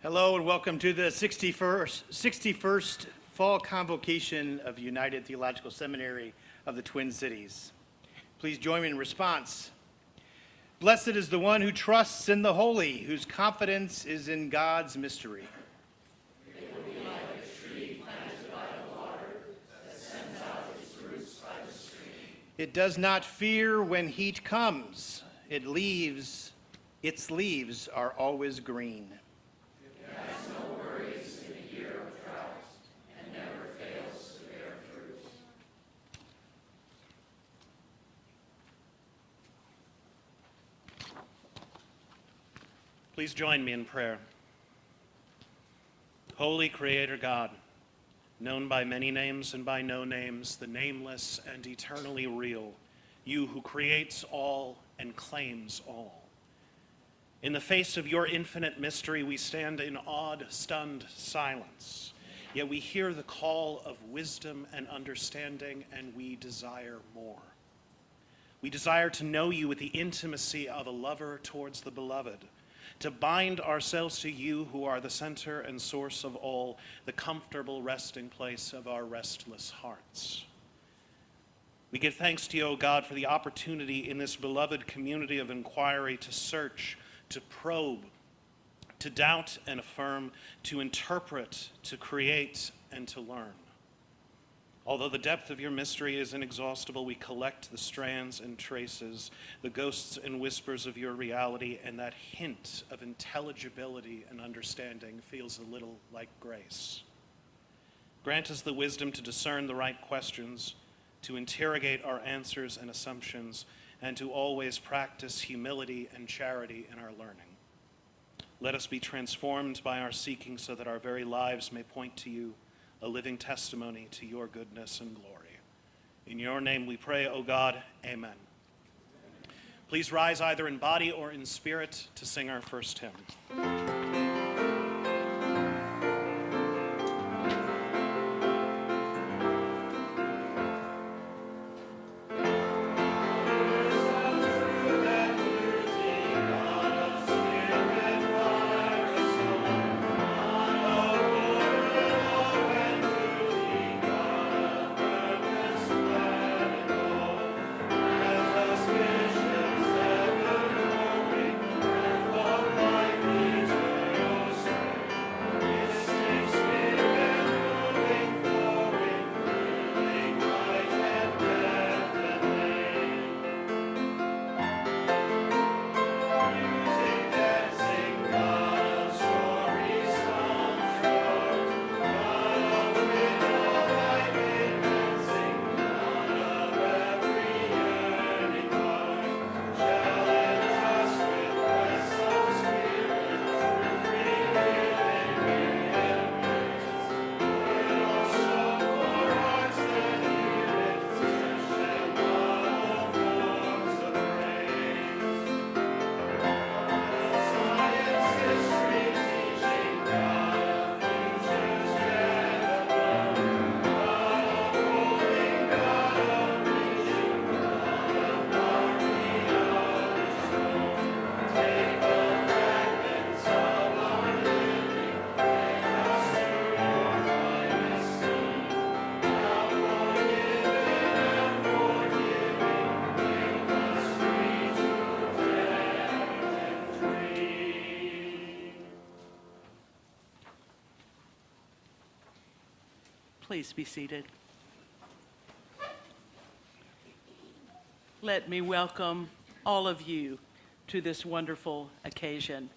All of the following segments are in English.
Hello and welcome to the 61st Fall Convocation of United Theological Seminary of the Twin Cities. Please join me in response. Blessed is the one who trusts in the holy, whose confidence is in God's mystery. It will be like a tree planted by the water that sends out its roots by the stream. It does not fear when heat comes. Its leaves are always green. It has no worries in a year of drought and never fails to bear fruit. Please join me in prayer. Holy Creator God, known by many names and by no names, the nameless and eternally real, you who creates all and claims all. In the face of your infinite mystery, we stand in awed, stunned silence. Yet we hear the call of wisdom and understanding, and we desire more. We desire to know you with the intimacy of a lover towards the beloved, to bind ourselves to you who are the center and source of all, the comfortable resting place of our restless hearts. We give thanks to you, O God, for the opportunity in this beloved community of inquiry to search, to probe, to doubt and affirm, to interpret, to create, and to learn. Although the depth of your mystery is inexhaustible, we collect the strands and traces, the ghosts and whispers of your reality, and that hint of intelligibility and understanding feels a little like grace. Grant us the wisdom to discern the right questions, to interrogate our answers and assumptions, and to always practice humility and charity in our learning. Let us be transformed by our seeking so that our very lives may point to you, a living testimony to your goodness and glory. In your name we pray, O God, amen. Please rise either in body or in spirit to sing our first hymn. Please be seated. Let me welcome all of you to this wonderful occasion.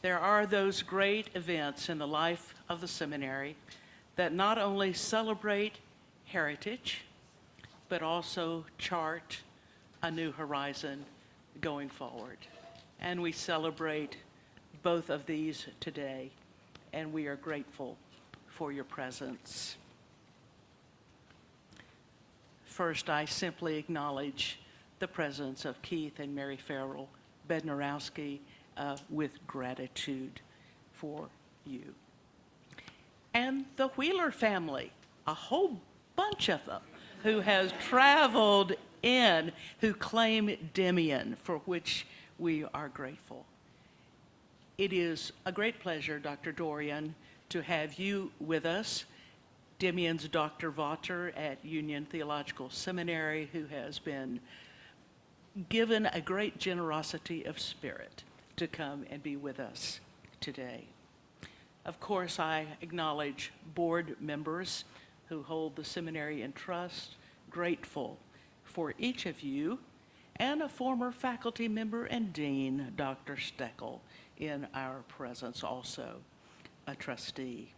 There are those great events in the life of the seminary that not only celebrate heritage, but also chart a new horizon going forward. And we celebrate both of these today, and we are grateful for your presence. First, I simply acknowledge the presence of Keith and Mary Farrell, Bednarowski, with gratitude for you. And the Wheeler family, a whole bunch of them, who has traveled in, who claim Demian, for which we are grateful. It is a great pleasure, Dr. Dorian, to have you with us. Demian's Dr. Vaughter at Union Theological Seminary, who has been given a great generosity of spirit to come and be with us today. Of course, I acknowledge board members who hold the seminary in trust, grateful for each of you, and a former faculty member and dean, Dr. Steckel, in our presence, also a trustee.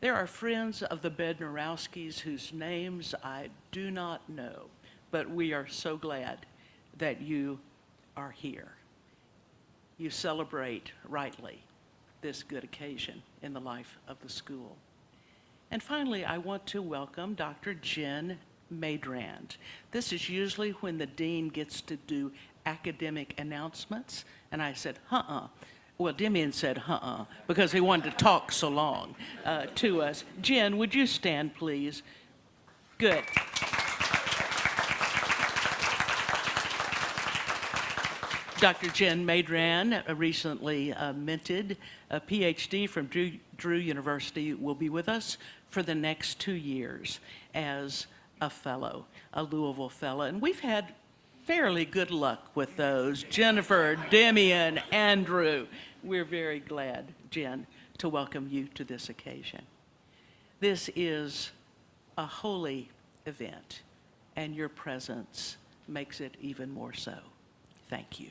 There are friends of the Bednarowskis whose names I do not know, but we are so glad that you are here. You celebrate rightly this good occasion in the life of the school. And finally, I want to welcome Dr. Jen Madrand. This is usually when the dean gets to do academic announcements, and I said, Well, Demian said, because he wanted to talk so long to us. Jen, would you stand, please? Good. Dr. Jen Madrand, recently minted a PhD from Drew University, will be with us for the next 2 years as a fellow, a Louisville fellow. And we've had fairly good luck with those. Jennifer, Demian, Andrew. We're very glad, Jen, to welcome you to this occasion. This is a holy event, and your presence makes it even more so. Thank you.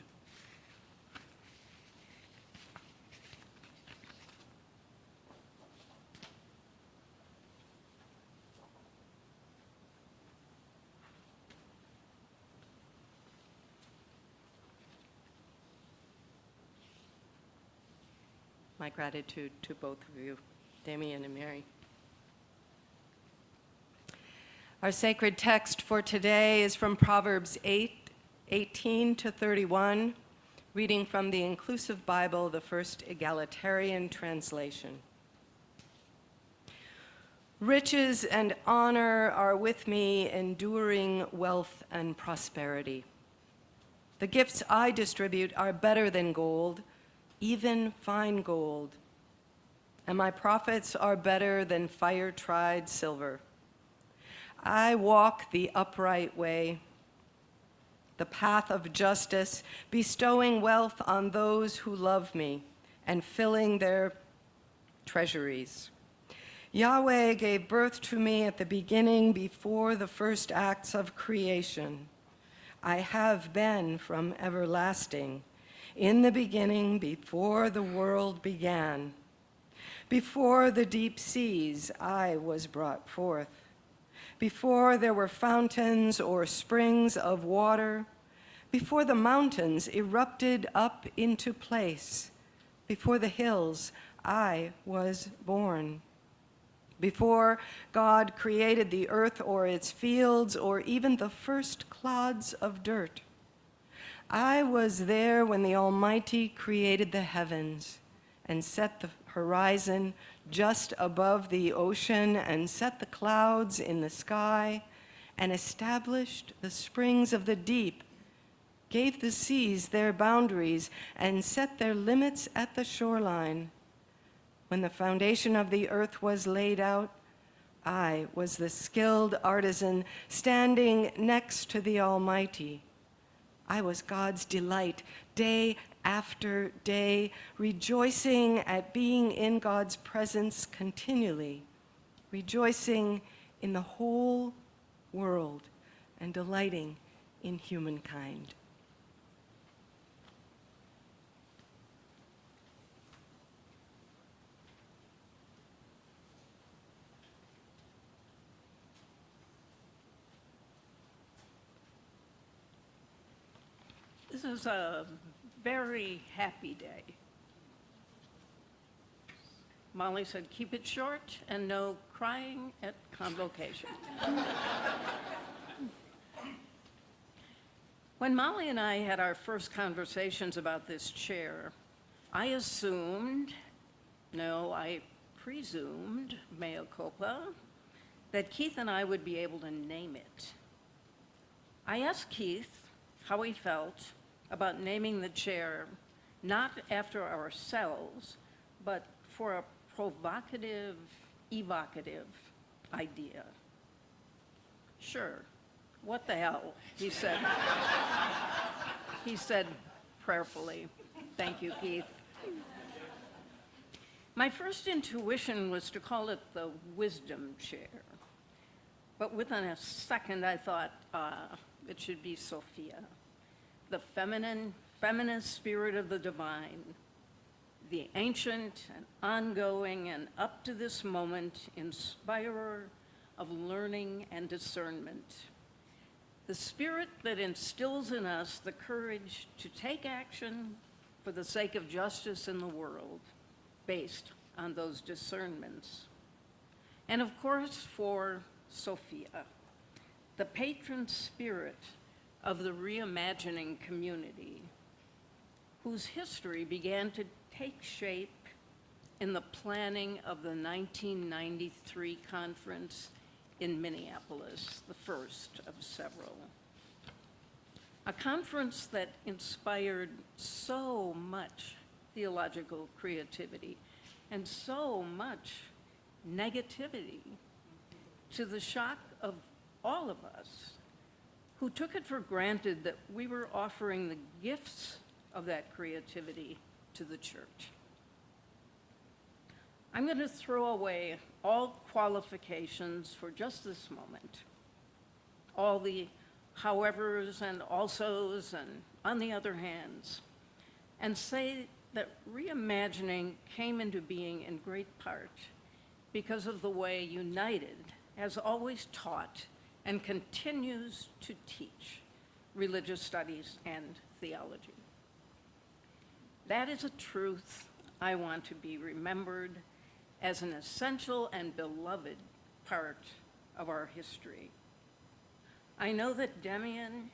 My gratitude to both of you, Damian and Mary. Our sacred text for today is from Proverbs 8:18 to 31, reading from the Inclusive Bible, the First Egalitarian Translation. Riches and honor are with me, enduring wealth and prosperity. The gifts I distribute are better than gold, even fine gold, and my profits are better than fire-tried silver. I walk the upright way, the path of justice, bestowing wealth on those who love me and filling their treasuries. Yahweh gave birth to me at the beginning, before the first acts of creation. I have been from everlasting, in the beginning, before the world began. Before the deep seas, I was brought forth. Before there were fountains or springs of water, before the mountains erupted up into place, before the hills, I was born. Before God created the earth or its fields, or even the first clods of dirt, I was there when the Almighty created the heavens and set the horizon just above the ocean and set the clouds in the sky and established the springs of the deep, gave the seas their boundaries and set their limits at the shoreline. When the foundation of the earth was laid out, I was the skilled artisan standing next to the Almighty. I was God's delight day after day, rejoicing at being in God's presence continually, rejoicing in the whole world and delighting in humankind. This is a very happy day. Molly said, keep it short and no crying at Convocation. When Molly and I had our first conversations about this chair, I presumed, mea culpa, that Keith and I would be able to name it. I asked Keith how he felt about naming the chair not after ourselves, but for a provocative, evocative idea. Sure, what the hell, he said. He said prayerfully. Thank you, Keith. My first intuition was to call it the wisdom chair. But within a second, I thought it should be Sophia, the feminist spirit of the divine, the ancient and ongoing and up to this moment inspirer of learning and discernment. The spirit that instills in us the courage to take action for the sake of justice in the world, based on those discernments. And of course, for Sophia, the patron spirit of the reimagining community, whose history began to take shape in the planning of the 1993 conference in Minneapolis, the first of several. A conference that inspired so much theological creativity and so much negativity, to the shock of all of us who took it for granted that we were offering the gifts of that creativity to the church. I'm going to throw away all qualifications for just this moment, all the howevers and alsos and on the other hands, and say that reimagining came into being in great part because of the way United has always taught and continues to teach religious studies and theology. That is a truth I want to be remembered as an essential and beloved part of our history. I know that Demian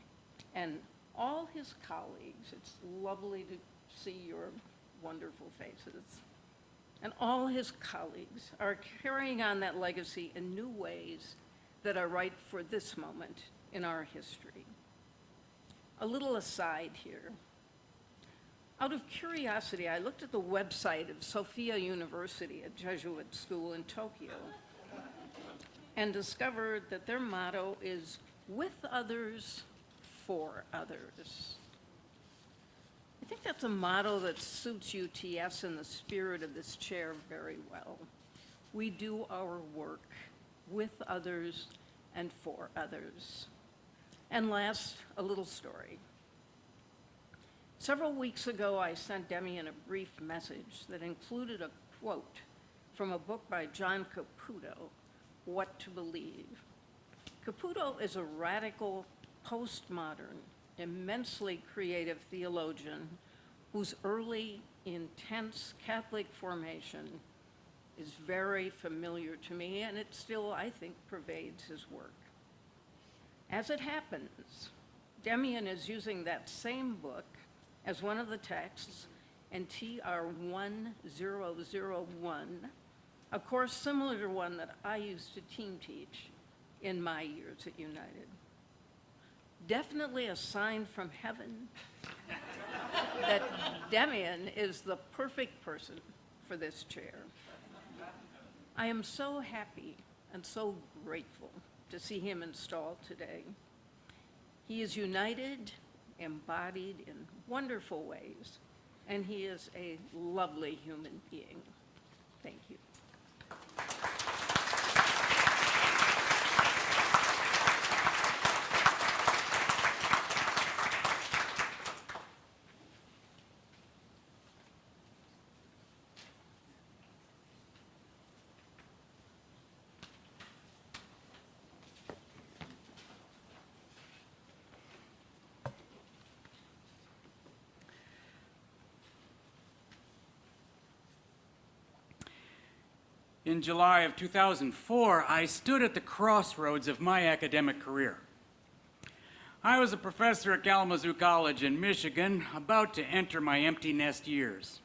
and all his colleagues, it's lovely to see your wonderful faces, and all his colleagues are carrying on that legacy in new ways that are right for this moment in our history. A little aside here. Out of curiosity, I looked at the website of Sophia University, a Jesuit school in Tokyo, and discovered that their motto is "with others, for others." I think that's a motto that suits UTS and the spirit of this chair very well. We do our work with others and for others. And last, a little story. Several weeks ago, I sent Demian a brief message that included a quote from a book by John Caputo, What to Believe. Caputo is a radical, postmodern, immensely creative theologian whose early, intense Catholic formation is very familiar to me, and it still, I think, pervades his work. As it happens, Demian is using that same book as one of the texts in TR 1001, a course similar to one that I used to team teach in my years at United. Definitely a sign from heaven that Demian is the perfect person for this chair. I am so happy and so grateful to see him installed today. He is united, embodied in wonderful ways, and he is a lovely human being. Thank you. In July of 2004, I stood at the crossroads of my academic career. I was a professor at Kalamazoo College in Michigan, about to enter my empty nest years.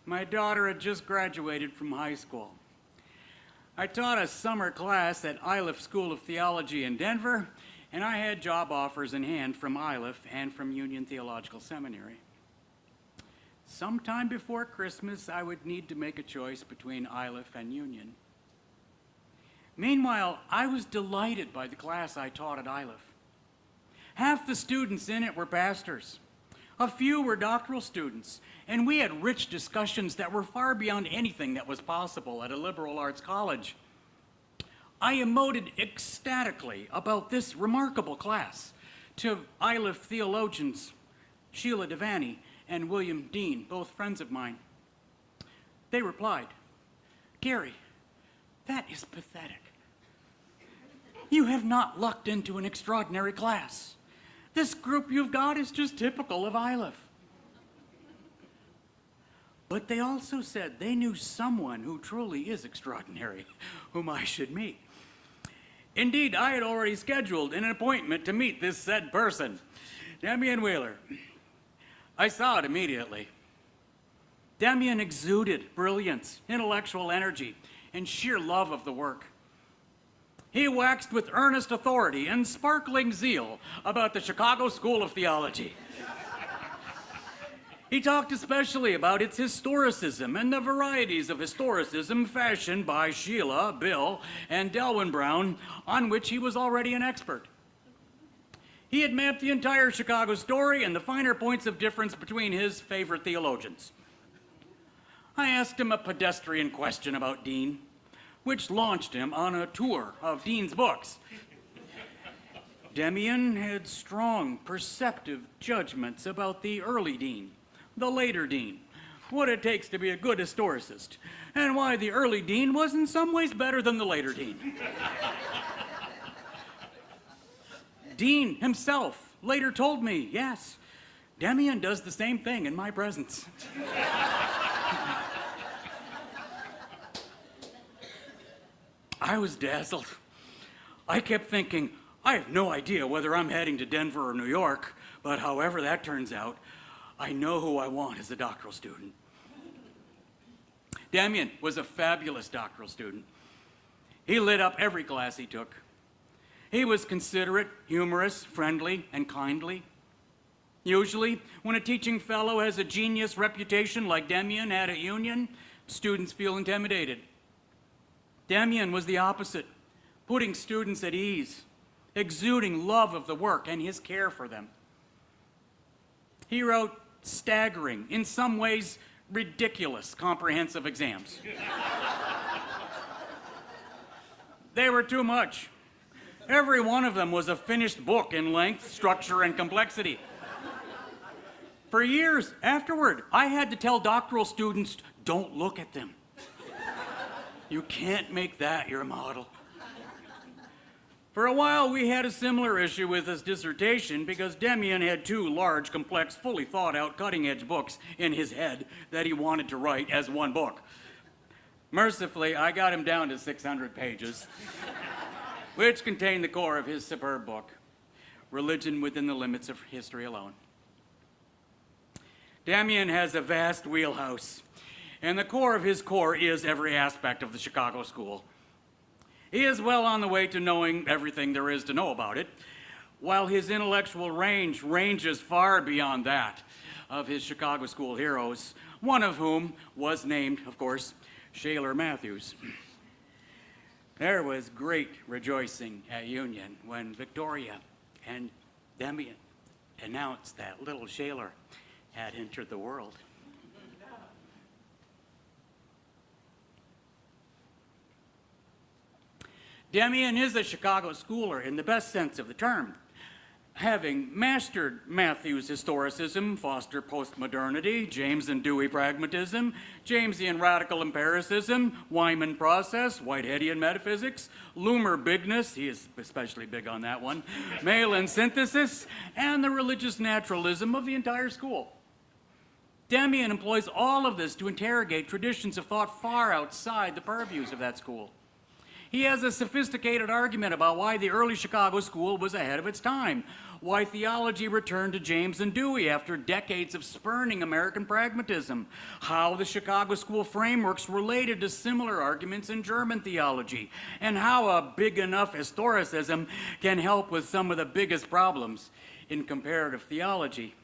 My daughter had just graduated from high school. I taught a summer class at Iliff School of Theology in Denver, and I had job offers in hand from Iliff and from Union Theological Seminary. sometime before Christmas, I would need to make a choice between Iliff and Union. Meanwhile, I was delighted by the class I taught at Iliff. Half the students in it were pastors. A few were doctoral students, and we had rich discussions that were far beyond anything that was possible at a liberal arts college. I emoted ecstatically about this remarkable class to Iliff theologians Sheila Devaney and William Dean, both friends of mine. They replied, "Gary, that is pathetic. You have not lucked into an extraordinary class. This group you've got is just typical of Iliff." But they also said they knew someone who truly is extraordinary, whom I should meet. Indeed, I had already scheduled an appointment to meet this said person, Damian Wheeler. I saw it immediately. Damian exuded brilliance, intellectual energy, and sheer love of the work. He waxed with earnest authority and sparkling zeal about the Chicago School of Theology. He talked especially about its historicism and the varieties of historicism fashioned by Sheila, Bill, and Delwyn Brown, on which he was already an expert. He had mapped the entire Chicago story and the finer points of difference between his favorite theologians. I asked him a pedestrian question about Dean, which launched him on a tour of Dean's books. Damian had strong, perceptive judgments about the early Dean, the later Dean, what it takes to be a good historicist, and why the early Dean was in some ways better than the later Dean. Dean himself later told me, yes, Damian does the same thing in my presence. I was dazzled. I kept thinking, I have no idea whether I'm heading to Denver or New York, but however that turns out, I know who I want as a doctoral student. Damian was a fabulous doctoral student. He lit up every class he took. He was considerate, humorous, friendly, and kindly. Usually, when a teaching fellow has a genius reputation like Damian had at Union, students feel intimidated. Damian was the opposite, putting students at ease, exuding love of the work and his care for them. He wrote staggering, in some ways ridiculous, comprehensive exams. They were too much. Every one of them was a finished book in length, structure, and complexity. For years afterward, I had to tell doctoral students, don't look at them. You can't make that your model. For a while, we had a similar issue with his dissertation because Damian had two large, complex, fully thought-out, cutting-edge books in his head that he wanted to write as one book. Mercifully, I got him down to 600 pages, which contained the core of his superb book, Religion Within the Limits of History Alone. Damian has a vast wheelhouse, and the core of his core is every aspect of the Chicago School. He is well on the way to knowing everything there is to know about it, while his intellectual range ranges far beyond that of his Chicago School heroes, one of whom was named, of course, Shaler Matthews. There was great rejoicing at Union when Victoria and Damian announced that little Shaler had entered the world. Damian is a Chicago schooler in the best sense of the term, having mastered Matthews' historicism, Foster postmodernity, James and Dewey pragmatism, Jamesian radical empiricism, Wyman process, Whiteheadian metaphysics, Loomer bigness, he is especially big on that one, Malin synthesis, and the religious naturalism of the entire school. Damian employs all of this to interrogate traditions of thought far outside the purviews of that school. He has a sophisticated argument about why the early Chicago school was ahead of its time, why theology returned to James and Dewey after decades of spurning American pragmatism, how the Chicago school frameworks related to similar arguments in German theology, and how a big enough historicism can help with some of the biggest problems in comparative theology.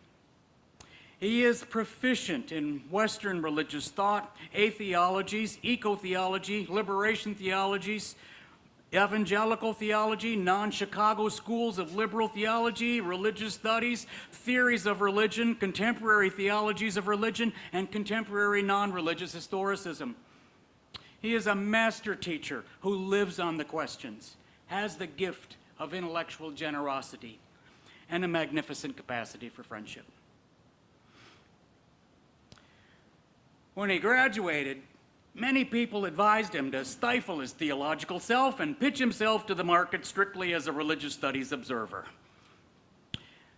He is proficient in Western religious thought, atheologies, eco-theology, liberation theologies, evangelical theology, non-Chicago schools of liberal theology, religious studies, theories of religion, contemporary theologies of religion, and contemporary non-religious historicism. He is a master teacher who lives on the questions, has the gift of intellectual generosity, and a magnificent capacity for friendship. When he graduated, many people advised him to stifle his theological self and pitch himself to the market strictly as a religious studies observer.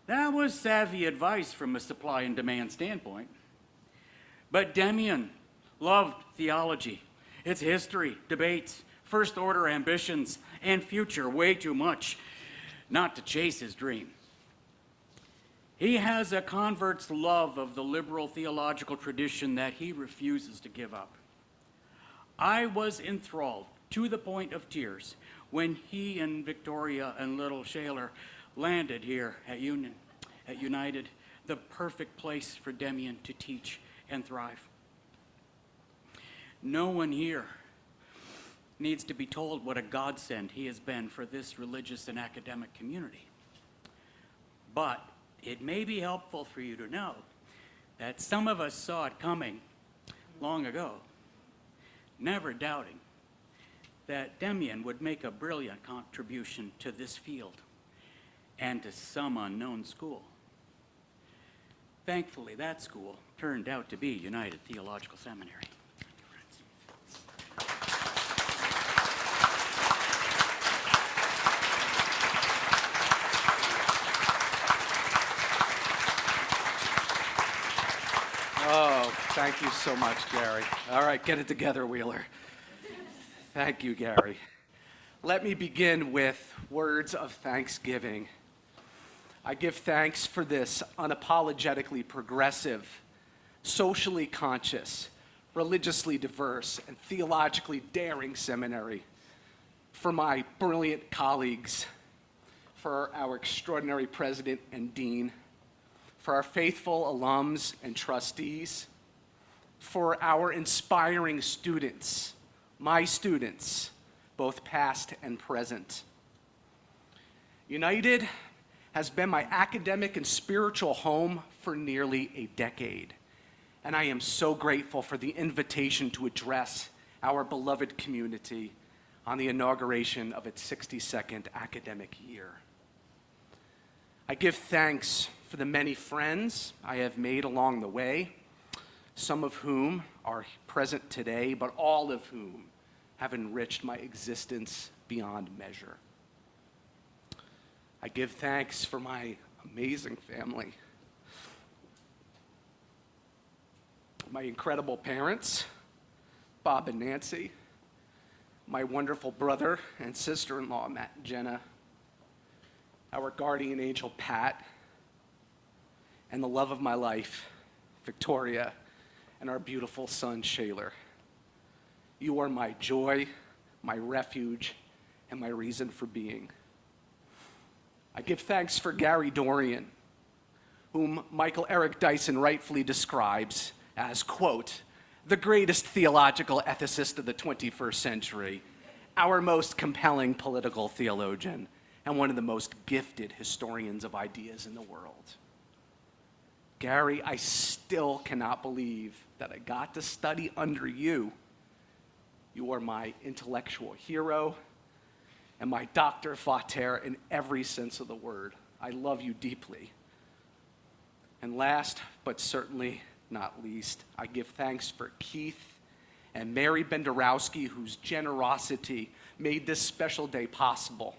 That was savvy advice from a supply and demand standpoint. But Demian loved theology, its history, debates, first order ambitions, and future way too much not to chase his dream. He has a convert's love of the liberal theological tradition that he refuses to give up. I was enthralled to the point of tears when he and Victoria and little Shaler landed here at United, the perfect place for Demian to teach and thrive. No one here needs to be told what a godsend he has been for this religious and academic community. But it may be helpful for you to know that some of us saw it coming long ago, never doubting that Demian would make a brilliant contribution to this field and to some unknown school. Thankfully, that school turned out to be United Theological Seminary. Thank you, friends. Oh, thank you so much, Gary. All right, get it together, Wheeler. Thank you, Gary. Let me begin with words of thanksgiving. I give thanks for this unapologetically progressive, socially conscious, religiously diverse, and theologically daring seminary, for my brilliant colleagues, for our extraordinary president and dean, for our faithful alums and trustees, for our inspiring students, my students, both past and present. United has been my academic and spiritual home for nearly a decade, and I am so grateful for the invitation to address our beloved community on the inauguration of its 62nd academic year. I give thanks for the many friends I have made along the way, some of whom are present today, but all of whom have enriched my existence beyond measure. I give thanks for my amazing family, my incredible parents, Bob and Nancy, my wonderful brother and sister-in-law, Matt and Jenna, our guardian angel, Pat, and the love of my life, Victoria, and our beautiful son, Shaler. You are my joy, my refuge, and my reason for being. I give thanks for Gary Dorian, whom Michael Eric Dyson rightfully describes as, quote, the greatest theological ethicist of the 21st century, our most compelling political theologian, and one of the most gifted historians of ideas in the world. Gary, I still cannot believe that I got to study under you. You are my intellectual hero and my Dr. Vater in every sense of the word. I love you deeply. And last, but certainly not least, I give thanks for Keith and Mary Bednarowski, whose generosity made this special day possible.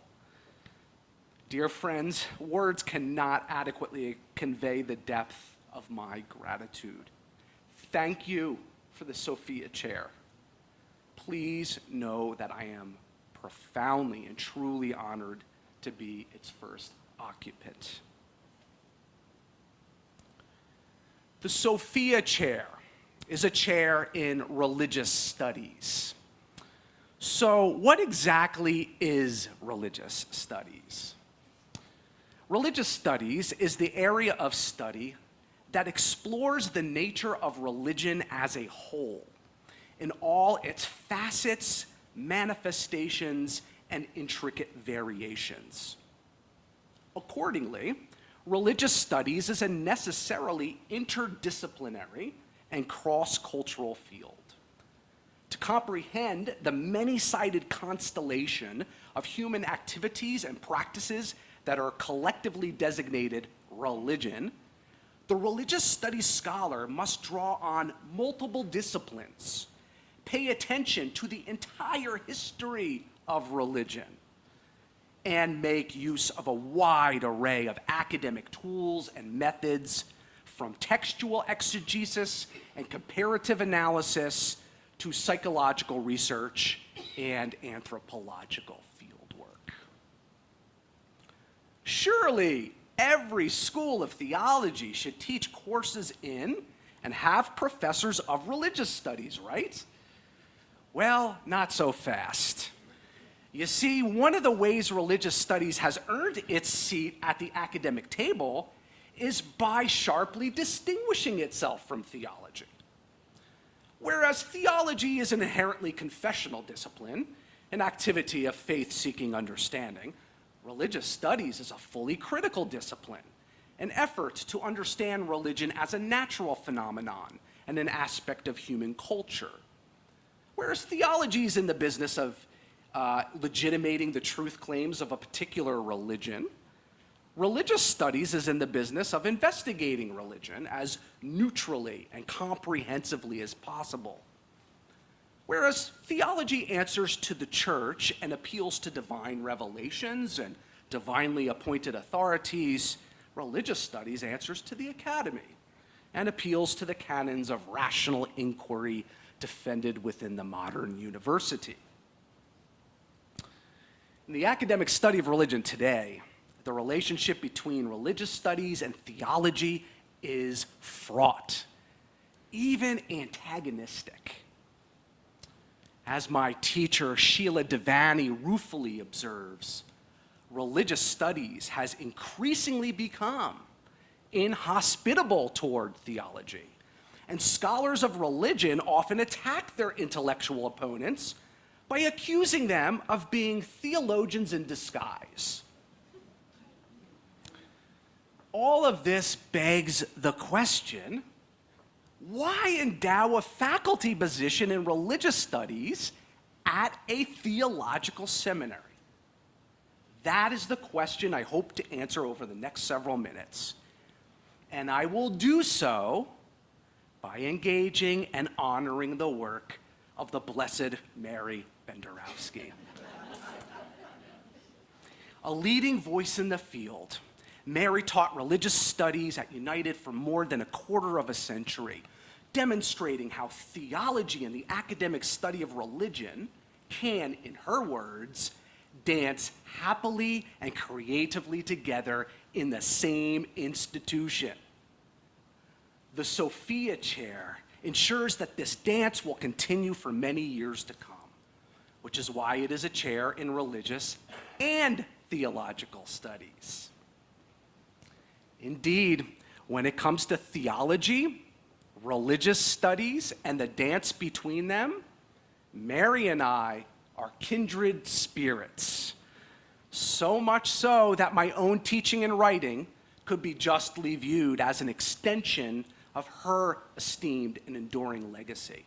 Dear friends, words cannot adequately convey the depth of my gratitude. Thank you for the Sophia chair. Please know that I am profoundly and truly honored to be its first occupant. The Sophia chair is a chair in religious studies. So, what exactly is religious studies? Religious studies is the area of study that explores the nature of religion as a whole, in all its facets, manifestations, and intricate variations. Accordingly, religious studies is a necessarily interdisciplinary and cross-cultural field. To comprehend the many-sided constellation of human activities and practices that are collectively designated religion, the religious studies scholar must draw on multiple disciplines, pay attention to the entire history of religion, and make use of a wide array of academic tools and methods, from textual exegesis and comparative analysis to psychological research and anthropological fieldwork. Surely, every school of theology should teach courses in and have professors of religious studies, right? Well, not so fast. You see, one of the ways religious studies has earned its seat at the academic table is by sharply distinguishing itself from theology. Whereas theology is an inherently confessional discipline, an activity of faith-seeking understanding, religious studies is a fully critical discipline, an effort to understand religion as a natural phenomenon and an aspect of human culture. Whereas theology is in the business of legitimating the truth claims of a particular religion, religious studies is in the business of investigating religion as neutrally and comprehensively as possible. Whereas theology answers to the church and appeals to divine revelations and divinely appointed authorities, religious studies answers to the academy and appeals to the canons of rational inquiry defended within the modern university. In the academic study of religion today, the relationship between religious studies and theology is fraught, even antagonistic. As my teacher, Sheila Devaney, ruefully observes, religious studies has increasingly become inhospitable toward theology, and scholars of religion often attack their intellectual opponents by accusing them of being theologians in disguise. All of this begs the question, why endow a faculty position in religious studies at a theological seminary? That is the question I hope to answer over the next several minutes. And I will do so by engaging and honoring the work of the Blessed Mary Bednarowski. A leading voice in the field, Mary taught religious studies at United for more than a quarter of a century, demonstrating how theology and the academic study of religion can, in her words, dance happily and creatively together in the same institution. The Sophia chair ensures that this dance will continue for many years to come, which is why it is a chair in religious and theological studies. Indeed, when it comes to theology, religious studies, and the dance between them, Mary and I are kindred spirits. So much so that my own teaching and writing could be justly viewed as an extension of her esteemed and enduring legacy.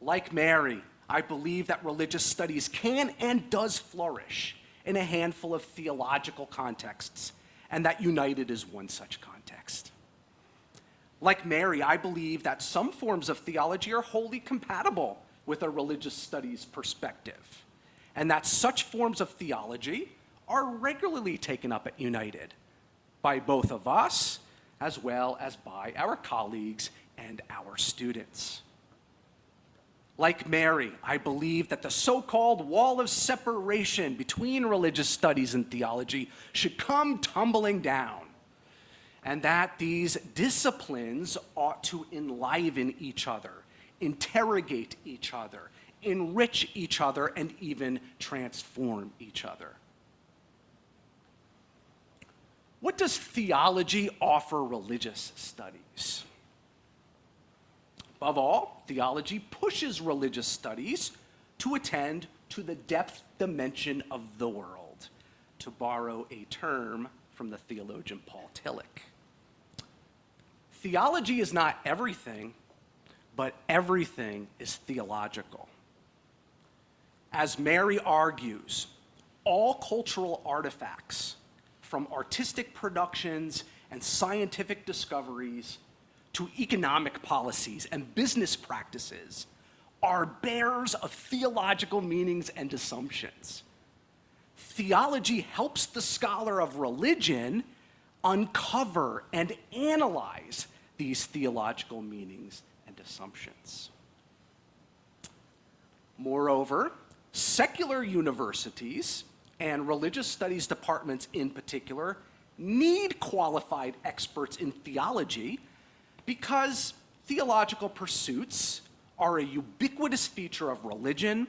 Like Mary, I believe that religious studies can and does flourish in a handful of theological contexts, and that United is one such context. Like Mary, I believe that some forms of theology are wholly compatible with a religious studies perspective, and that such forms of theology are regularly taken up at United by both of us as well as by our colleagues and our students. Like Mary, I believe that the so-called wall of separation between religious studies and theology should come tumbling down, and that these disciplines ought to enliven each other, interrogate each other, enrich each other, and even transform each other. What does theology offer religious studies? Above all, theology pushes religious studies to attend to the depth dimension of the world, to borrow a term from the theologian Paul Tillich. Theology is not everything, but everything is theological. As Mary argues, all cultural artifacts, from artistic productions and scientific discoveries to economic policies and business practices, are bearers of theological meanings and assumptions. Theology helps the scholar of religion uncover and analyze these theological meanings and assumptions. Moreover, secular universities and religious studies departments in particular need qualified experts in theology because theological pursuits are a ubiquitous feature of religion,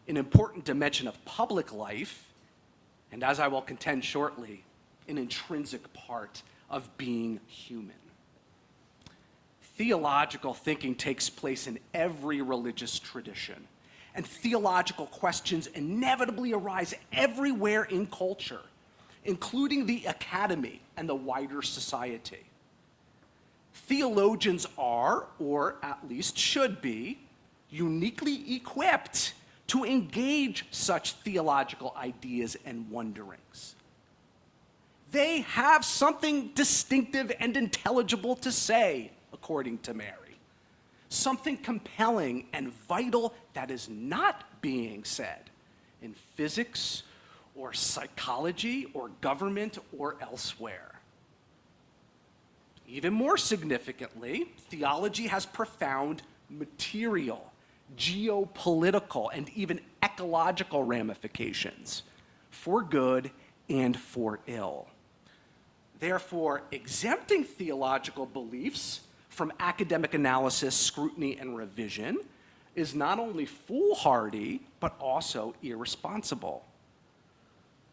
an important dimension of public life, and as I will contend shortly, an intrinsic part of being human. Theological thinking takes place in every religious tradition, and theological questions inevitably arise everywhere in culture, including the academy and the wider society. Theologians are, or at least should be, uniquely equipped to engage such theological ideas and wonderings. They have something distinctive and intelligible to say, according to Mary. Something compelling and vital that is not being said in physics or psychology or government or elsewhere. Even more significantly, theology has profound material, geopolitical, and even ecological ramifications for good and for ill. Therefore, exempting theological beliefs from academic analysis, scrutiny, and revision is not only foolhardy, but also irresponsible.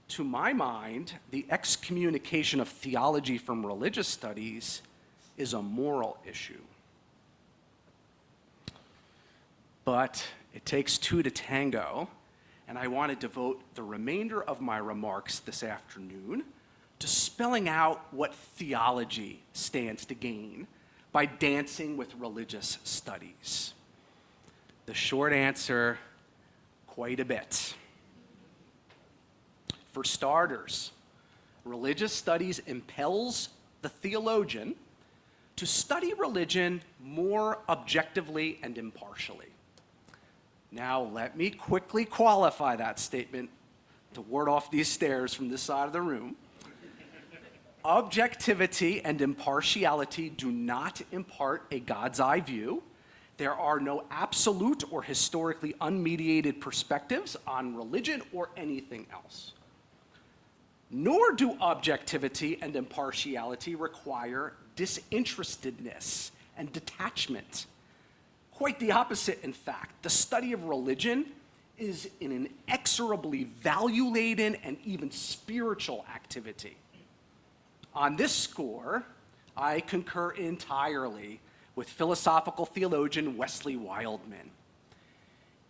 To my mind, the excommunication of theology from religious studies is a moral issue. But it takes two to tango, and I want to devote the remainder of my remarks this afternoon to spelling out what theology stands to gain by dancing with religious studies. The short answer, quite a bit. For starters, religious studies impels the theologian to study religion more objectively and impartially. Now, let me quickly qualify that statement to ward off these stares from this side of the room. Objectivity and impartiality do not impart a God's eye view. There are no absolute or historically unmediated perspectives on religion or anything else. Nor do objectivity and impartiality require disinterestedness and detachment. Quite the opposite, in fact. The study of religion is an inexorably value-laden and even spiritual activity. On this score, I concur entirely with philosophical theologian Wesley Wildman.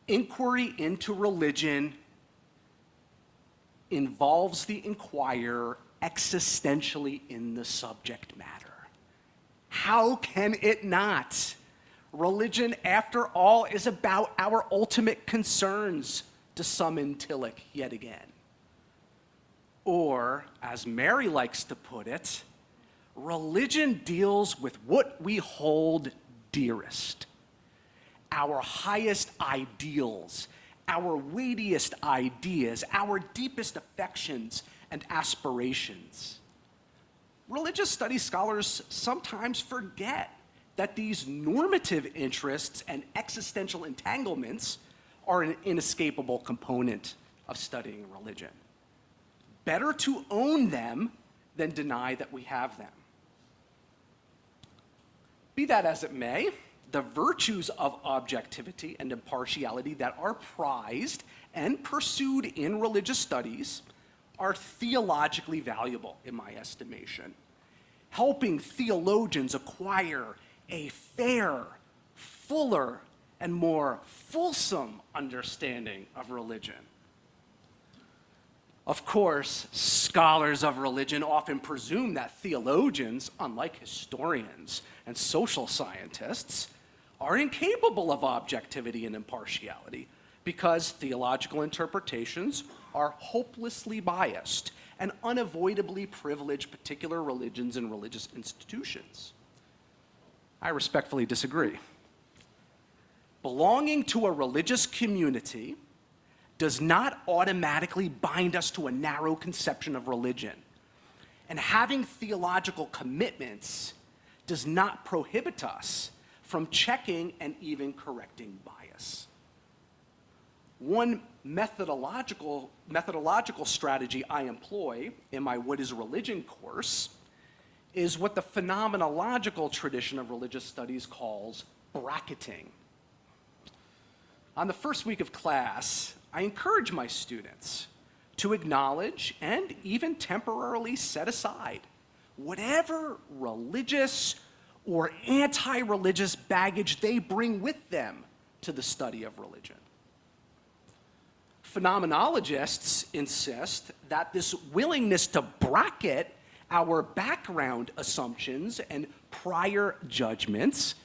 Inquiry into religion involves the inquirer existentially in the subject matter. How can it not? Religion, after all, is about our ultimate concerns, to summon Tillich yet again. Or, as Mary likes to put it, religion deals with what we hold dearest, our highest ideals, our weightiest ideas, our deepest affections and aspirations. Religious studies scholars sometimes forget that these normative interests and existential entanglements are an inescapable component of studying religion. Better to own them than deny that we have them. Be that as it may, the virtues of objectivity and impartiality that are prized and pursued in religious studies are theologically valuable, in my estimation, helping theologians acquire a fair, fuller, and more fulsome understanding of religion. Of course, scholars of religion often presume that theologians, unlike historians and social scientists, are incapable of objectivity and impartiality because theological interpretations are hopelessly biased and unavoidably privilege particular religions and religious institutions. I respectfully disagree. Belonging to a religious community does not automatically bind us to a narrow conception of religion. And having theological commitments does not prohibit us from checking and even correcting bias. One methodological strategy I employ in my What is Religion course is what the phenomenological tradition of religious studies calls bracketing. On the first week of class, I encourage my students to acknowledge and even temporarily set aside whatever religious or anti-religious baggage they bring with them to the study of religion. Phenomenologists insist that this willingness to bracket our background assumptions and prior judgments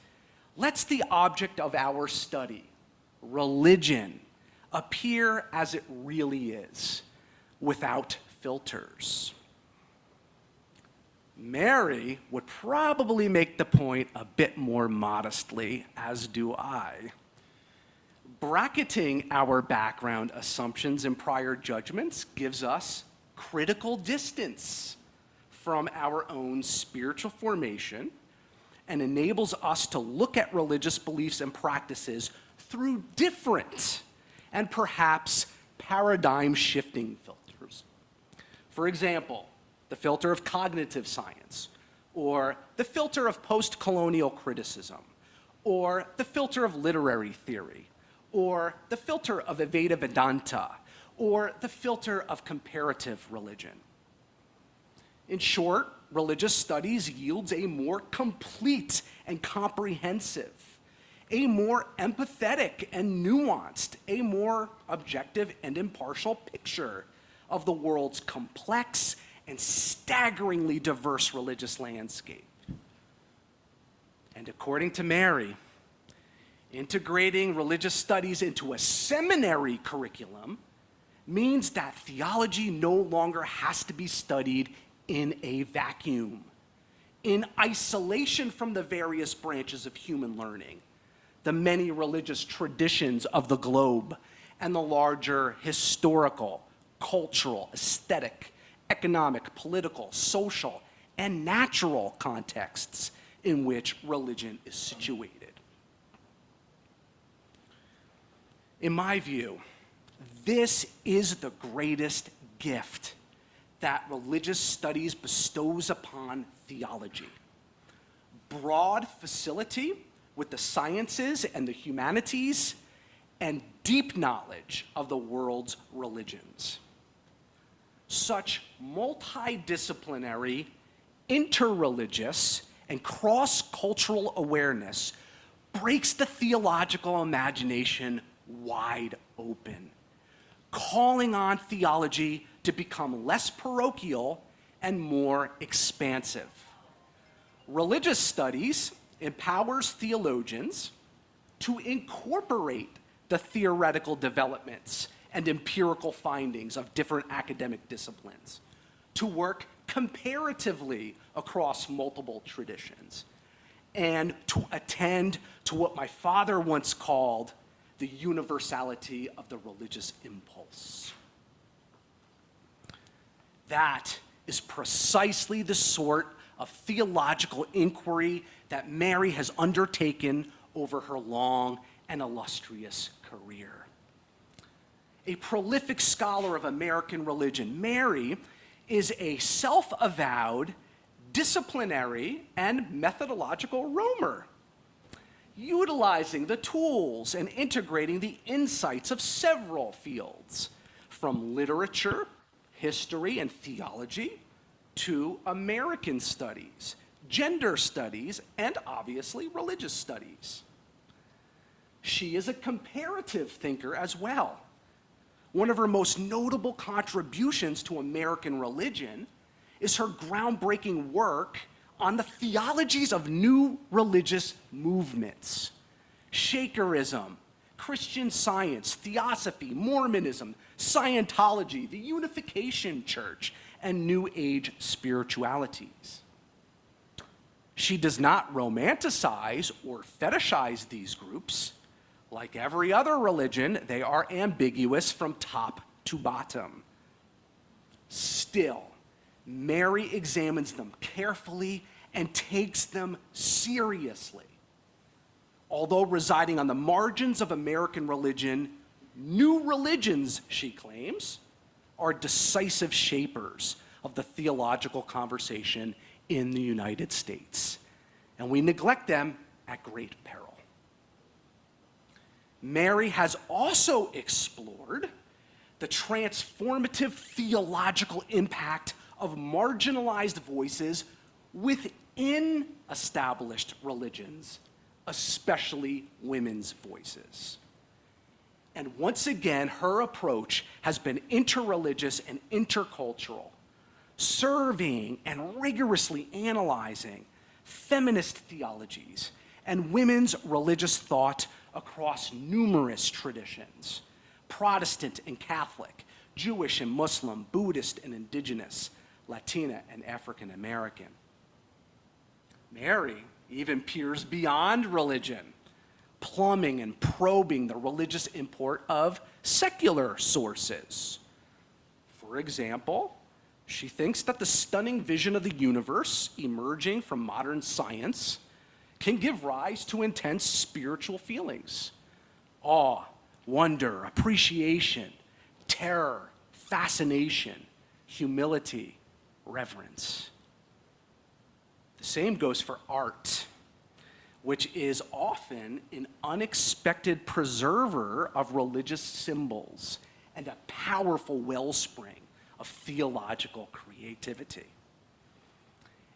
lets the object of our study, religion, appear as it really is, without filters. Mary would probably make the point a bit more modestly, as do I. Bracketing our background assumptions and prior judgments gives us critical distance from our own spiritual formation and enables us to look at religious beliefs and practices through different and perhaps paradigm-shifting filters. For example, the filter of cognitive science, or the filter of post-colonial criticism, or the filter of literary theory, or the filter of Advaita Vedanta, or the filter of comparative religion. In short, religious studies yields a more complete and comprehensive, a more empathetic and nuanced, a more objective and impartial picture of the world's complex and staggeringly diverse religious landscape. And according to Mary, integrating religious studies into a seminary curriculum means that theology no longer has to be studied in a vacuum, in isolation from the various branches of human learning, the many religious traditions of the globe, and the larger historical, cultural, aesthetic, economic, political, social, and natural contexts in which religion is situated. In my view, this is the greatest gift that religious studies bestows upon theology. Broad facility with the sciences and the humanities, and deep knowledge of the world's religions. Such multidisciplinary, interreligious, and cross-cultural awareness breaks the theological imagination wide open, calling on theology to become less parochial and more expansive. Religious studies empowers theologians to incorporate the theoretical developments and empirical findings of different academic disciplines, to work comparatively across multiple traditions, and to attend to what my father once called the universality of the religious impulse. That is precisely the sort of theological inquiry that Mary has undertaken over her long and illustrious career. A prolific scholar of American religion, Mary is a self-avowed, disciplinary, and methodological roamer, utilizing the tools and integrating the insights of several fields, from literature history and theology, to American studies, gender studies, and obviously religious studies. She is a comparative thinker as well. One of her most notable contributions to American religion is her groundbreaking work on the theologies of new religious movements: Shakerism, Christian Science, Theosophy, Mormonism, Scientology, the Unification Church, and New Age spiritualities. She does not romanticize or fetishize these groups. Like every other religion, they are ambiguous from top to bottom. Still, Mary examines them carefully and takes them seriously. Although residing on the margins of American religion, new religions, she claims, are decisive shapers of the theological conversation in the United States, and we neglect them at great peril. Mary has also explored the transformative theological impact of marginalized voices within established religions, especially women's voices. And once again, her approach has been interreligious and intercultural, surveying and rigorously analyzing feminist theologies and women's religious thought across numerous traditions: Protestant and Catholic, Jewish and Muslim, Buddhist and indigenous, Latina and African American. Mary even peers beyond religion, plumbing and probing the religious import of secular sources. For example, she thinks that the stunning vision of the universe emerging from modern science can give rise to intense spiritual feelings: awe, wonder, appreciation, terror, fascination, humility, reverence. The same goes for art, which is often an unexpected preserver of religious symbols and a powerful wellspring of theological creativity.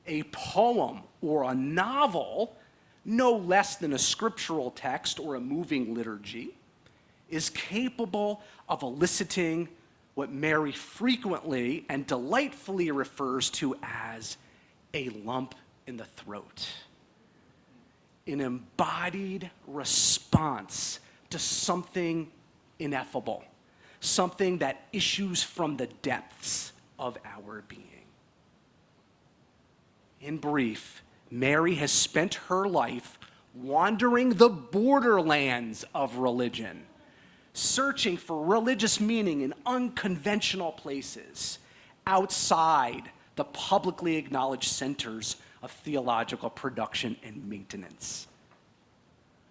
A poem or a novel, no less than a scriptural text or a moving liturgy, is capable of eliciting what Mary frequently and delightfully refers to as a lump in the throat, an embodied response to something ineffable, something that issues from the depths of our being. In brief, Mary has spent her life wandering the borderlands of religion, searching for religious meaning in unconventional places outside the publicly acknowledged centers of theological production and maintenance.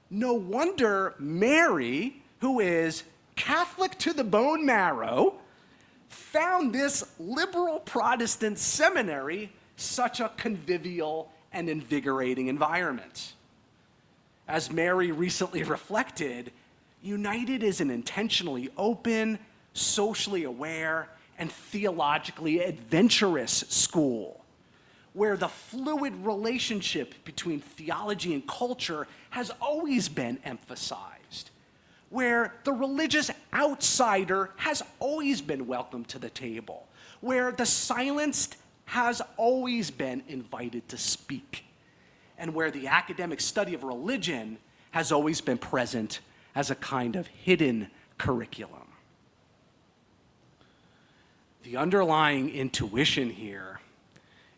No wonder Mary, who is Catholic to the bone marrow, found this liberal Protestant seminary such a convivial and invigorating environment. As Mary recently reflected, United is an intentionally open, socially aware, and theologically adventurous school, where the fluid relationship between theology and culture has always been emphasized, where the religious outsider has always been welcome to the table, where the silenced has always been invited to speak, and where the academic study of religion has always been present as a kind of hidden curriculum. The underlying intuition here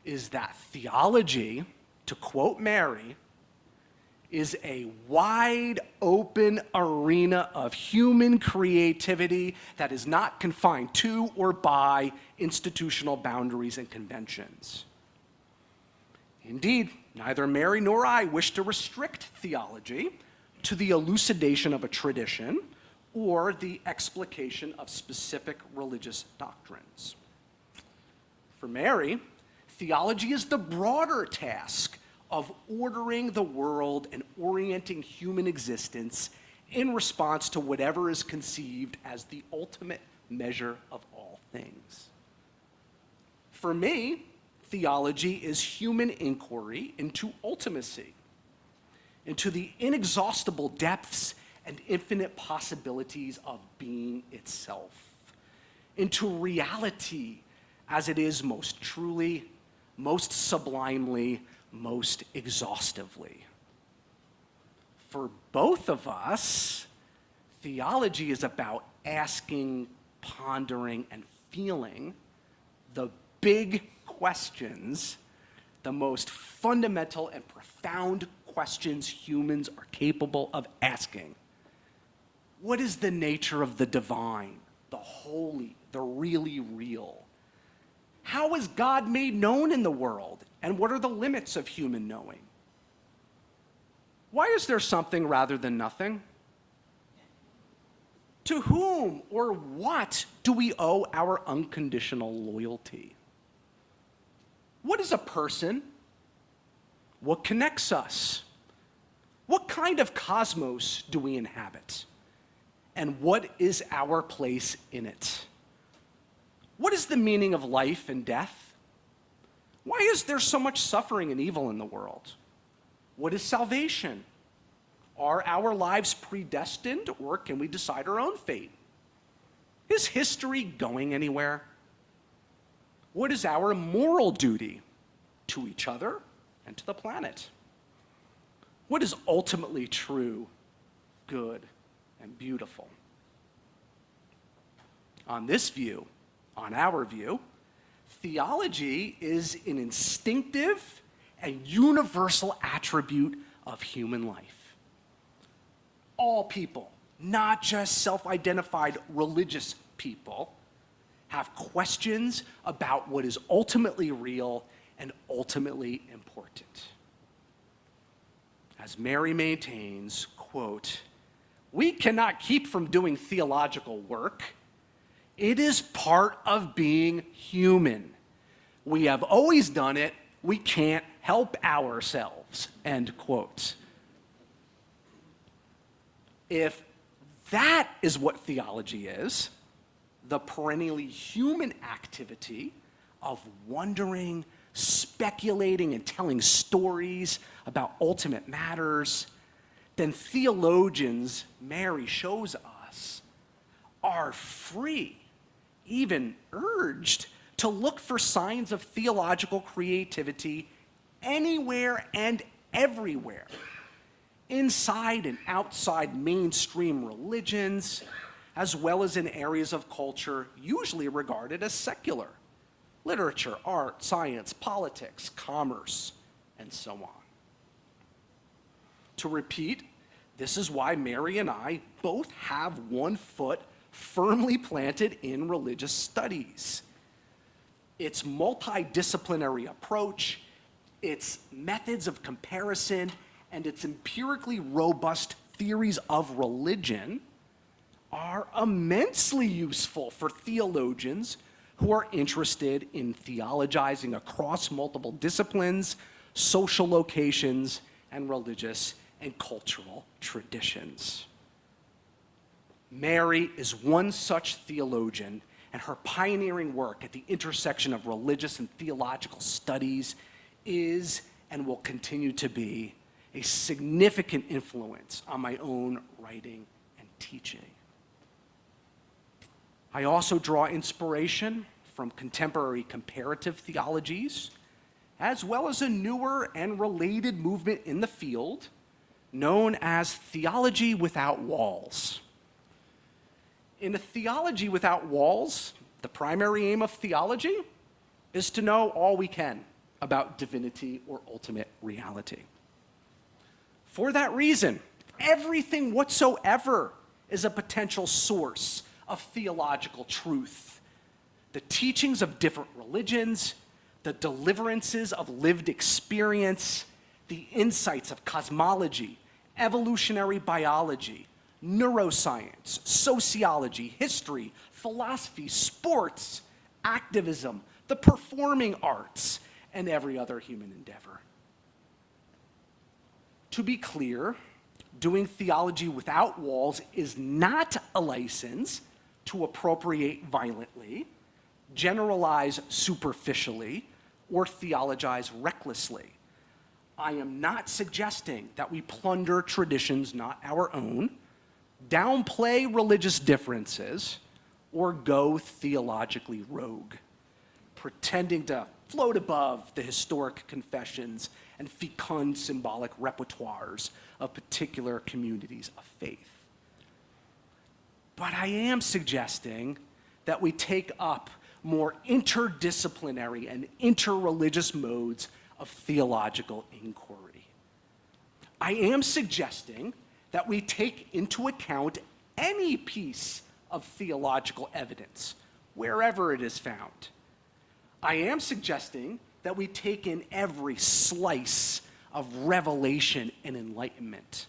is that theology, to quote Mary, is a wide open arena of human creativity that is not confined to or by institutional boundaries and conventions. Indeed, neither Mary nor I wish to restrict theology to the elucidation of a tradition or the explication of specific religious doctrines. For Mary, theology is the broader task of ordering the world and orienting human existence in response to whatever is conceived as the ultimate measure of all things. For me, theology is human inquiry into ultimacy, into the inexhaustible depths and infinite possibilities of being itself, into reality as it is most truly, most sublimely, most exhaustively. For both of us, theology is about asking, pondering, and feeling the big questions, the most fundamental and profound questions humans are capable of asking. What is the nature of the divine, the holy, the really real? How is God made known in the world, and what are the limits of human knowing? Why is there something rather than nothing? To whom or what do we owe our unconditional loyalty? What is a person? What connects us? What kind of cosmos do we inhabit? And what is our place in it? What is the meaning of life and death? Why is there so much suffering and evil in the world? What is salvation? Are our lives predestined, or can we decide our own fate? Is history going anywhere? What is our moral duty to each other and to the planet? What is ultimately true, good, and beautiful? On this view, on our view, theology is an instinctive and universal attribute of human life. All people, not just self-identified religious people, have questions about what is ultimately real and ultimately important. As Mary maintains, quote, "We cannot keep from doing theological work. It is part of being human. We have always done it. We can't help ourselves," end quote. If that is what theology is, the perennially human activity of wondering, speculating, and telling stories about ultimate matters, then theologians, Mary shows us, are free, even urged, to look for signs of theological creativity anywhere and everywhere, inside and outside mainstream religions, as well as in areas of culture usually regarded as secular: literature, art, science, politics, commerce, and so on. To repeat, this is why Mary and I both have one foot firmly planted in religious studies. Its multidisciplinary approach, its methods of comparison, and its empirically robust theories of religion are immensely useful for theologians who are interested in theologizing across multiple disciplines, social locations, and religious and cultural traditions. Mary is one such theologian, and her pioneering work at the intersection of religious and theological studies is and will continue to be a significant influence on my own writing and teaching. I also draw inspiration from contemporary comparative theologies, as well as a newer and related movement in the field known as theology without walls. In a theology without walls, the primary aim of theology is to know all we can about divinity or ultimate reality. For that reason, everything whatsoever is a potential source of theological truth. The teachings of different religions, the deliverances of lived experience, the insights of cosmology, evolutionary biology, neuroscience, sociology, history, philosophy, sports, activism, the performing arts, and every other human endeavor. To be clear, doing theology without walls is not a license to appropriate violently, generalize superficially, or theologize recklessly. I am not suggesting that we plunder traditions not our own, downplay religious differences, or go theologically rogue, pretending to float above the historic confessions and fecund symbolic repertoires of particular communities of faith. But I am suggesting that we take up more interdisciplinary and interreligious modes of theological inquiry. I am suggesting that we take into account any piece of theological evidence, wherever it is found. I am suggesting that we take in every slice of revelation and enlightenment,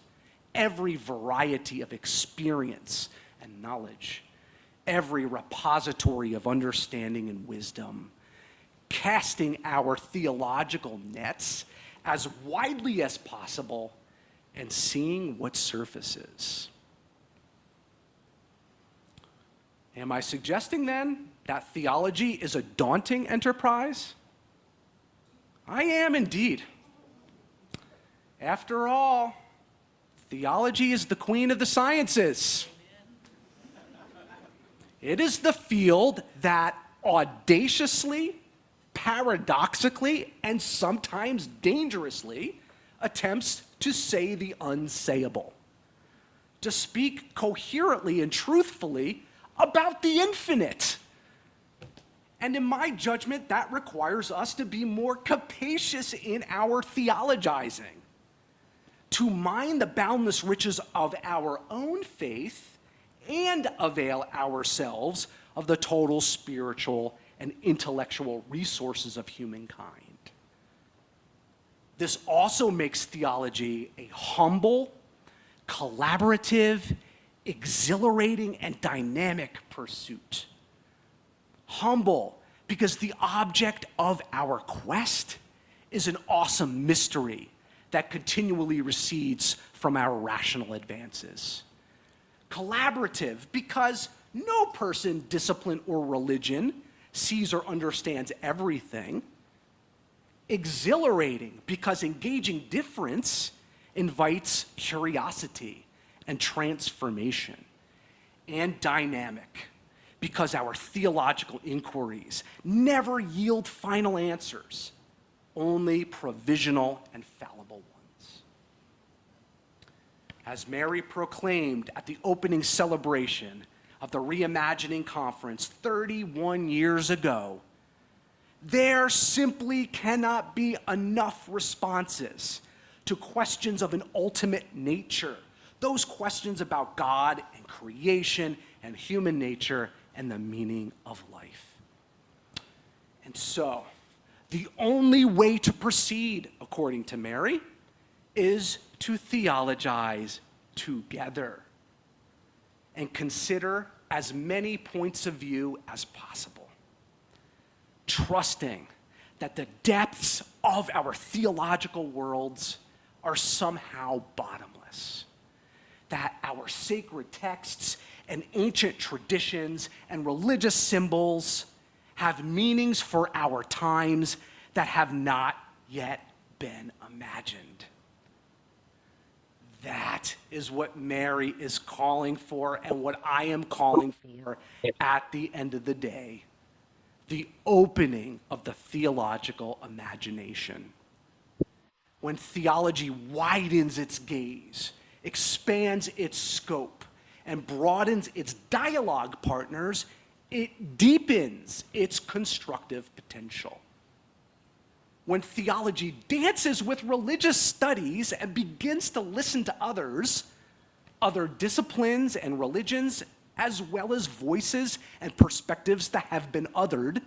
every variety of experience and knowledge, every repository of understanding and wisdom, casting our theological nets as widely as possible and seeing what surfaces. Am I suggesting then that theology is a daunting enterprise? I am indeed. After all, theology is the queen of the sciences. It is the field that audaciously, paradoxically, and sometimes dangerously attempts to say the unsayable, to speak coherently and truthfully about the infinite. And in my judgment, that requires us to be more capacious in our theologizing, to mine the boundless riches of our own faith and avail ourselves of the total spiritual and intellectual resources of humankind. This also makes theology a humble, collaborative, exhilarating, and dynamic pursuit. Humble, because the object of our quest is an awesome mystery that continually recedes from our rational advances. Collaborative, because no person, discipline, or religion sees or understands everything. Exhilarating, because engaging difference invites curiosity and transformation. And dynamic, because our theological inquiries never yield final answers, only provisional and fallible ones. As Mary proclaimed at the opening celebration of the Reimagining Conference 31 years ago, there simply cannot be enough responses to questions of an ultimate nature, those questions about God and creation and human nature and the meaning of life. And so, the only way to proceed, according to Mary, is to theologize together and consider as many points of view as possible, trusting that the depths of our theological worlds are somehow bottomless, that our sacred texts and ancient traditions and religious symbols have meanings for our times that have not yet been imagined. That is what Mary is calling for and what I am calling for at the end of the day. The opening of the theological imagination. When theology widens its gaze, expands its scope, and broadens its dialogue partners, it deepens its constructive potential. When theology dances with religious studies and begins to listen to others, other disciplines and religions, as well as voices and perspectives that have been othered,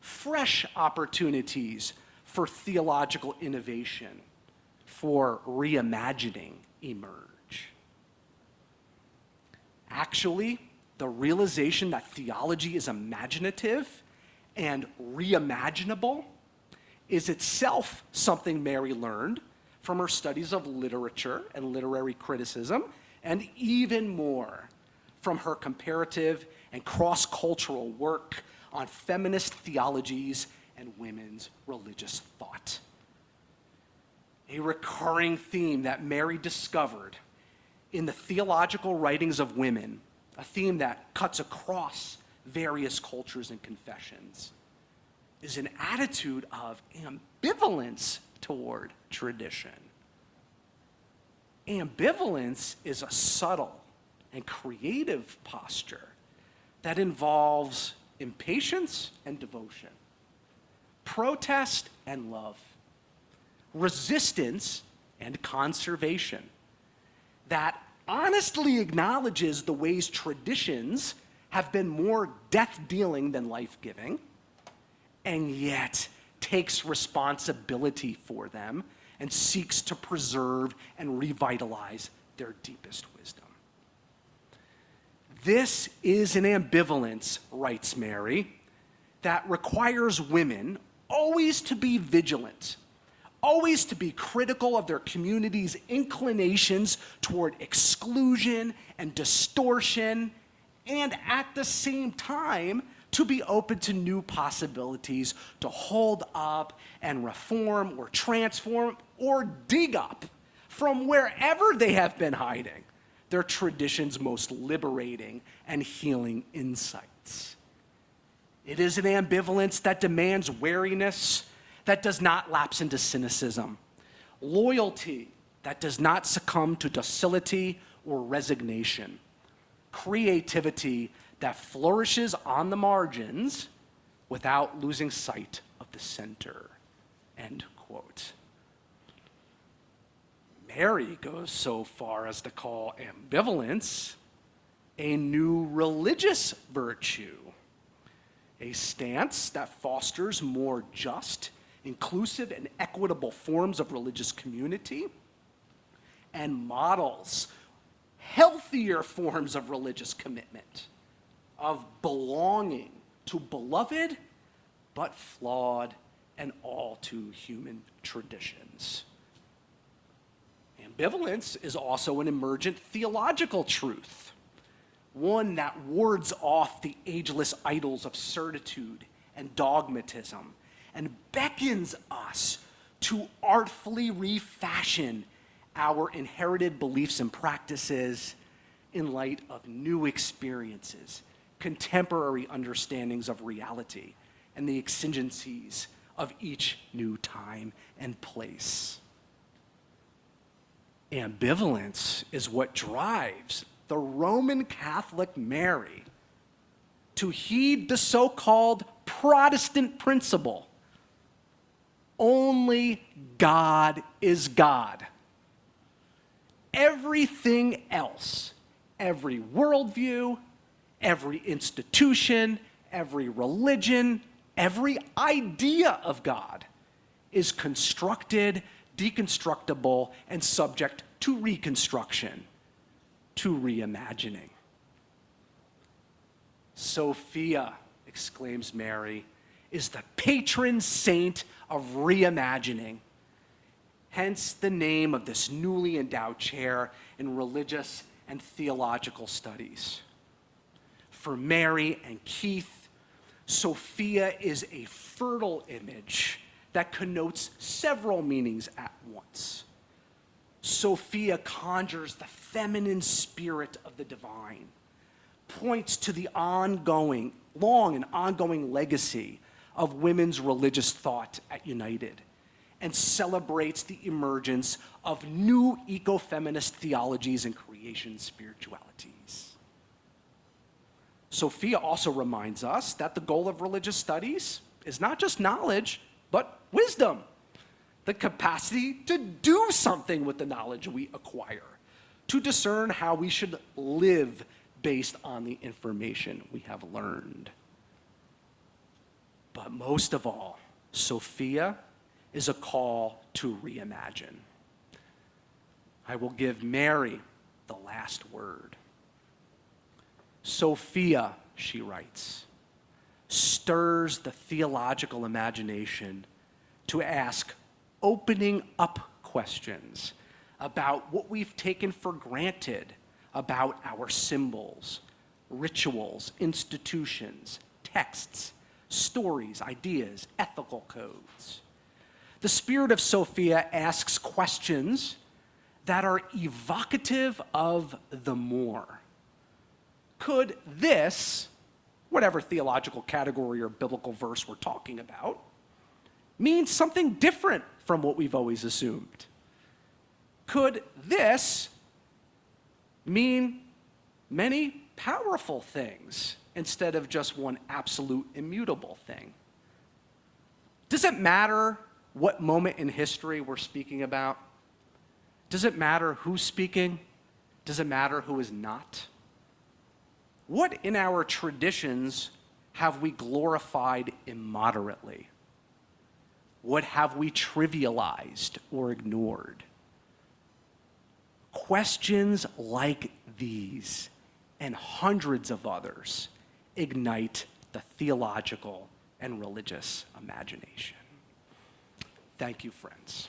fresh opportunities for theological innovation, for reimagining emerge. Actually, the realization that theology is imaginative and reimaginable is itself something Mary learned from her studies of literature and literary criticism, and even more from her comparative and cross-cultural work on feminist theologies and women's religious thought. A recurring theme that Mary discovered in the theological writings of women, a theme that cuts across various cultures and confessions, is an attitude of ambivalence toward tradition. Ambivalence is a subtle and creative posture that involves impatience and devotion, protest and love, resistance and conservation, that honestly acknowledges the ways traditions have been more death-dealing than life-giving, and yet takes responsibility for them and seeks to preserve and revitalize their deepest wisdom. This is an ambivalence, writes Mary, that requires women always to be vigilant, always to be critical of their community's inclinations toward exclusion and distortion, and at the same time, to be open to new possibilities to hold up and reform or transform or dig up from wherever they have been hiding their tradition's most liberating and healing insights. It is an ambivalence that demands wariness that does not lapse into cynicism, loyalty that does not succumb to docility or resignation, creativity that flourishes on the margins without losing sight of the center, end quote. Mary goes so far as to call ambivalence a new religious virtue, a stance that fosters more just, inclusive, and equitable forms of religious community and models healthier forms of religious commitment, of belonging to beloved but flawed and all too human traditions. Ambivalence is also an emergent theological truth, one that wards off the ageless idols of certitude and dogmatism and beckons us to artfully refashion our inherited beliefs and practices in light of new experiences, contemporary understandings of reality, and the exigencies of each new time and place. Ambivalence is what drives the Roman Catholic Mary to heed the so-called Protestant principle: only God is God. Everything else, every worldview, every institution, every religion, every idea of God is constructed, deconstructible, and subject to reconstruction, to reimagining. Sophia, exclaims Mary, is the patron saint of reimagining. Hence the name of this newly endowed chair in religious and theological studies. For Mary and Keith, Sophia is a fertile image that connotes several meanings at once. Sophia conjures the feminine spirit of the divine, points to the long and ongoing legacy of women's religious thought at United, and celebrates the emergence of new ecofeminist theologies and creation spiritualities. Sophia also reminds us that the goal of religious studies is not just knowledge, but wisdom, the capacity to do something with the knowledge we acquire, to discern how we should live based on the information we have learned. But most of all, Sophia is a call to reimagine. I will give Mary the last word. Sophia, she writes, stirs the theological imagination to ask opening up questions about what we've taken for granted about our symbols, rituals, institutions, texts, stories, ideas, ethical codes. The spirit of Sophia asks questions that are evocative of the more. Could this, whatever theological category or biblical verse we're talking about, mean something different from what we've always assumed? Could this mean many powerful things instead of just one absolute immutable thing? Does it matter what moment in history we're speaking about? Does it matter who's speaking? Does it matter who is not? What in our traditions have we glorified immoderately? What have we trivialized or ignored? Questions like these and hundreds of others ignite the theological and religious imagination. Thank you, friends.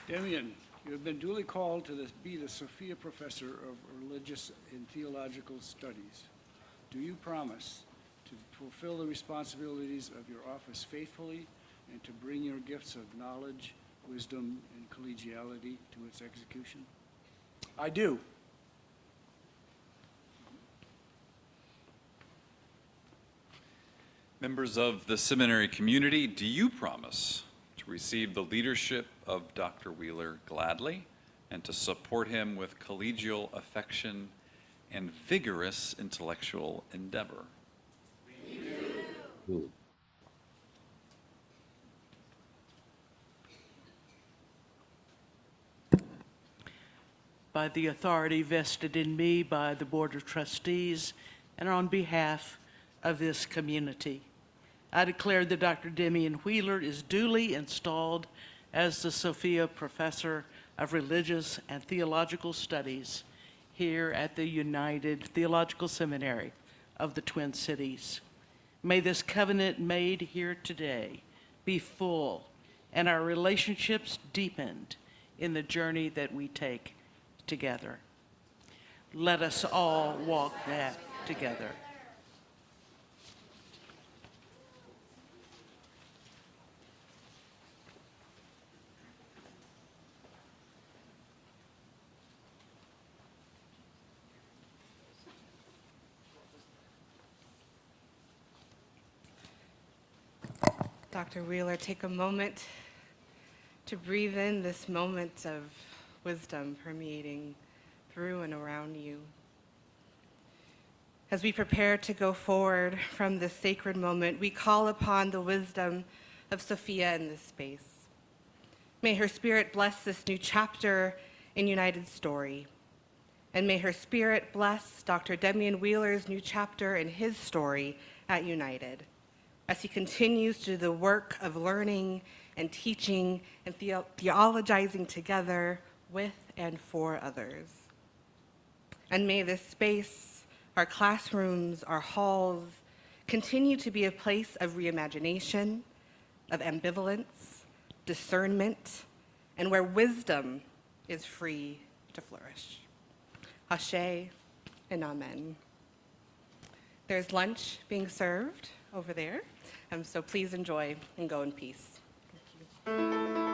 Damian, you have been duly called to be the Sophia Professor of Religious and Theological Studies. Do you promise to fulfill the responsibilities of your office faithfully and to bring your gifts of knowledge, wisdom, and collegiality to its execution? I do. Members of the seminary community, do you promise to receive the leadership of Dr. Wheeler gladly and to support him with collegial affection and vigorous intellectual endeavor? We do. By the authority vested in me by the Board of Trustees and on behalf of this community, I declare that Dr. Damian Wheeler is duly installed as the Sophia Professor of Religious and Theological Studies here at the United Theological Seminary of the Twin Cities. May this covenant made here today be full and our relationships deepened in the journey that we take together. Let us all walk that together. Dr. Wheeler, take a moment to breathe in this moment of wisdom permeating through and around you. As we prepare to go forward from this sacred moment, we call upon the wisdom of Sophia in this space. May her spirit bless this new chapter in United Story. And may her spirit bless Dr. Damian Wheeler's new chapter in his story at United, as he continues to do the work of learning and teaching and theologizing together with and for others. And may this space, our classrooms, our halls, continue to be a place of reimagination, of ambivalence, discernment, and where wisdom is free to flourish. Ashe and amen. There's lunch being served over there, so please enjoy and go in peace. Thank you.